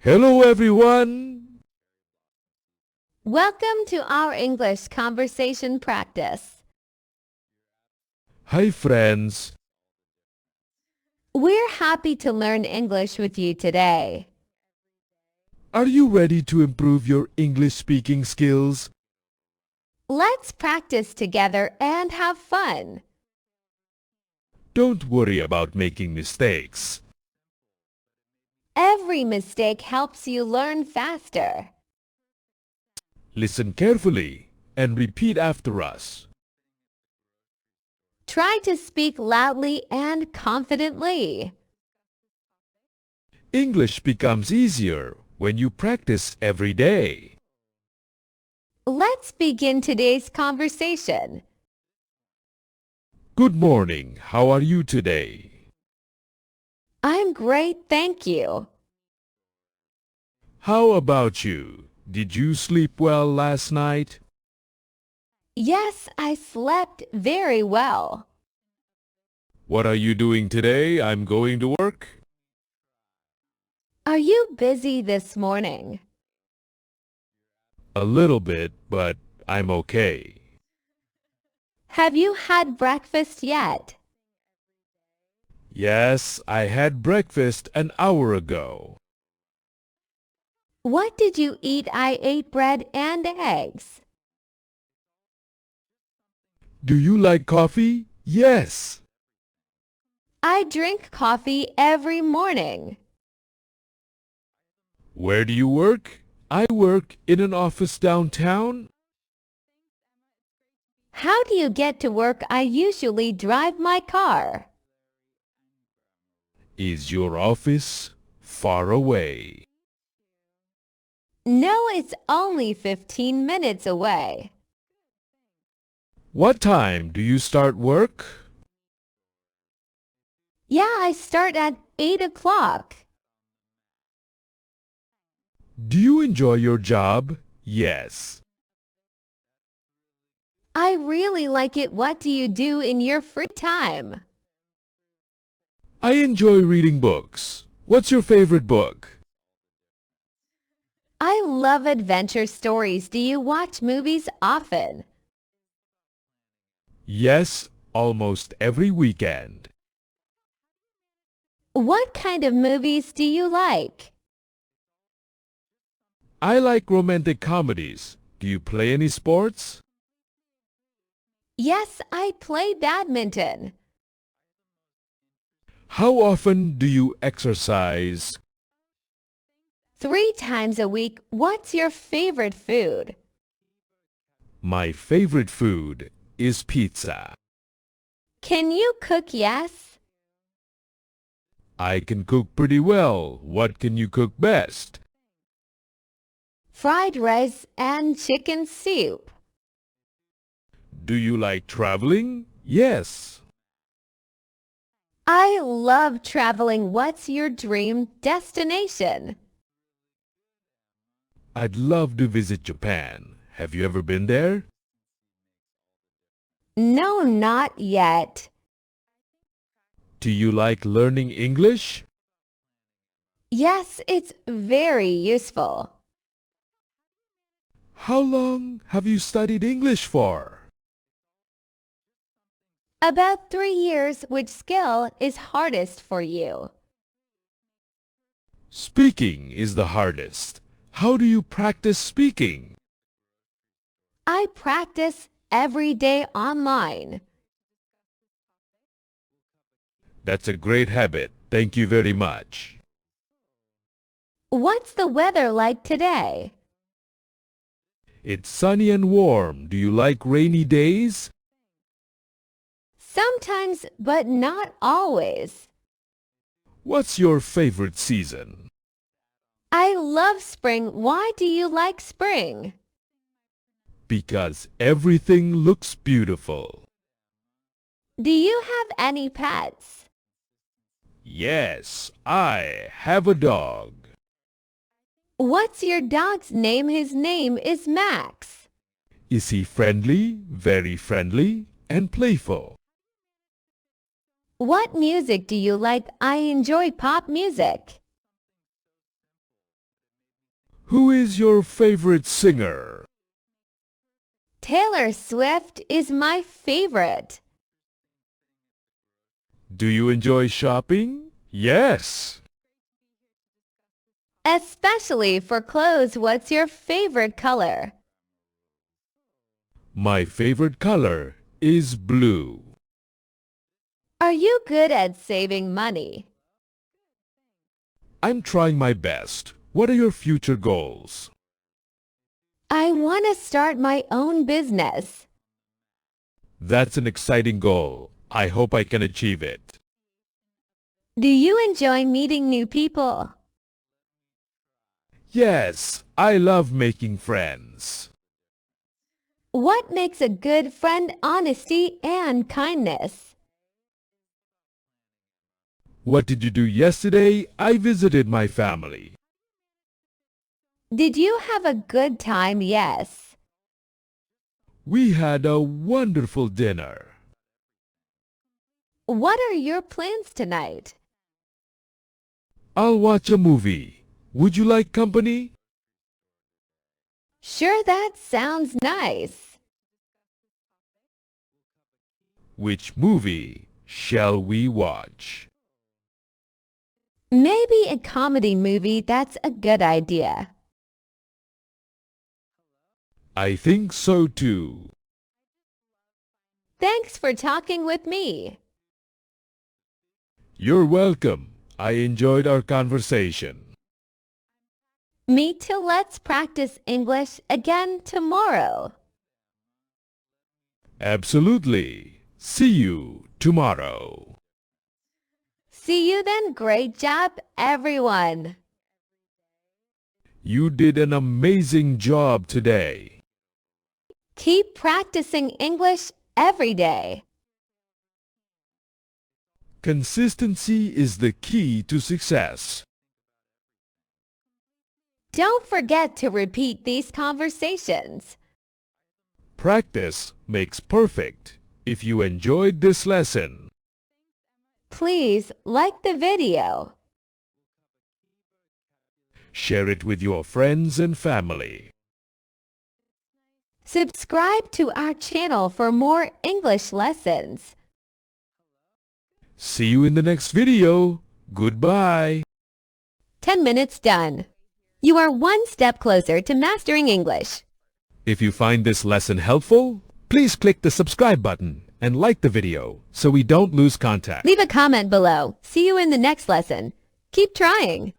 Hello everyone! Welcome to our English conversation practice. Hi friends! We're happy to learn English with you today. Are you ready to improve your English speaking skills? Let's practice together and have fun. Don't worry about making mistakes. Every mistake helps you learn faster. Listen carefully and repeat after us. Try to speak loudly and confidently. English becomes easier when you practice every day. Let's begin today's conversation. Good morning. How are you today? I'm great, thank you. How about you? Did you sleep well last night? Yes, I slept very well. What are you doing today? I'm going to work. Are you busy this morning? A little bit, but I'm okay. Have you had breakfast yet? Yes, I had breakfast an hour ago. What did you eat? I ate bread and eggs. Do you like coffee? Yes. I drink coffee every morning. Where do you work? I work in an office downtown. How do you get to work? I usually drive my car. Is your office far away? No, it's only 15 minutes away. What time do you start work? Yeah, I start at 8 o'clock. Do you enjoy your job? Yes. I really like it. What do you do in your free time? I enjoy reading books. What's your favorite book? I love adventure stories. Do you watch movies often? Yes, almost every weekend. What kind of movies do you like? I like romantic comedies. Do you play any sports? Yes, I play badminton. How often do you exercise? 3 times a week. What's your favorite food? My favorite food is pizza. Can you cook? Yes. I can cook pretty well. What can you cook best? Fried rice and chicken soup. Do you like traveling? Yes. I love traveling. What's your dream destination? I'd love to visit Japan. Have you ever been there? No, not yet. Do you like learning English? Yes, it's very useful. How long have you studied English for? About 3 years. Which skill is hardest for you? Speaking is the hardest. How do you practice speaking? I practice every day online. That's a great habit. Thank you very much. What's the weather like today? It's sunny and warm. Do you like rainy days? Sometimes, but not always. What's your favorite season? I love spring. Why do you like spring? Because everything looks beautiful. Do you have any pets? Yes, I have a dog. What's your dog's name? His name is Max. Is he friendly, very friendly, and playful? What music do you like? I enjoy pop music. Who is your favorite singer? Taylor Swift is my favorite. Do you enjoy shopping? Yes. Especially for clothes, what's your favorite color? My favorite color is blue. Are you good at saving money? I'm trying my best. What are your future goals? I want to start my own business. That's an exciting goal. I hope I can achieve it. Do you enjoy meeting new people? Yes, I love making friends. What makes a good friend? Honesty and kindness. What did you do yesterday? I visited my family. Did you have a good time? Yes. We had a wonderful dinner. What are your plans tonight? I'll watch a movie. Would you like company? Sure, that sounds nice. Which movie shall we watch? Maybe a comedy movie. That's a good idea. I think so too. Thanks for talking with me. You're welcome. I enjoyed our conversation. Me too. Let's practice English again tomorrow. Absolutely. See you tomorrow. See you then. Great job, everyone. You did an amazing job today. Keep practicing English every day. Consistency is the key to success. Don't forget to repeat these conversations. Practice makes perfect. If you enjoyed this lesson, Please like the video. share it with your friends and family. Subscribe to our channel for more English lessons. See you in the next video. Goodbye. 10 minutes done. You are one step closer to mastering English. If you find this lesson helpful, please click the subscribe button and like the video so we don't lose contact. Leave a comment below. See you in the next lesson. Keep trying.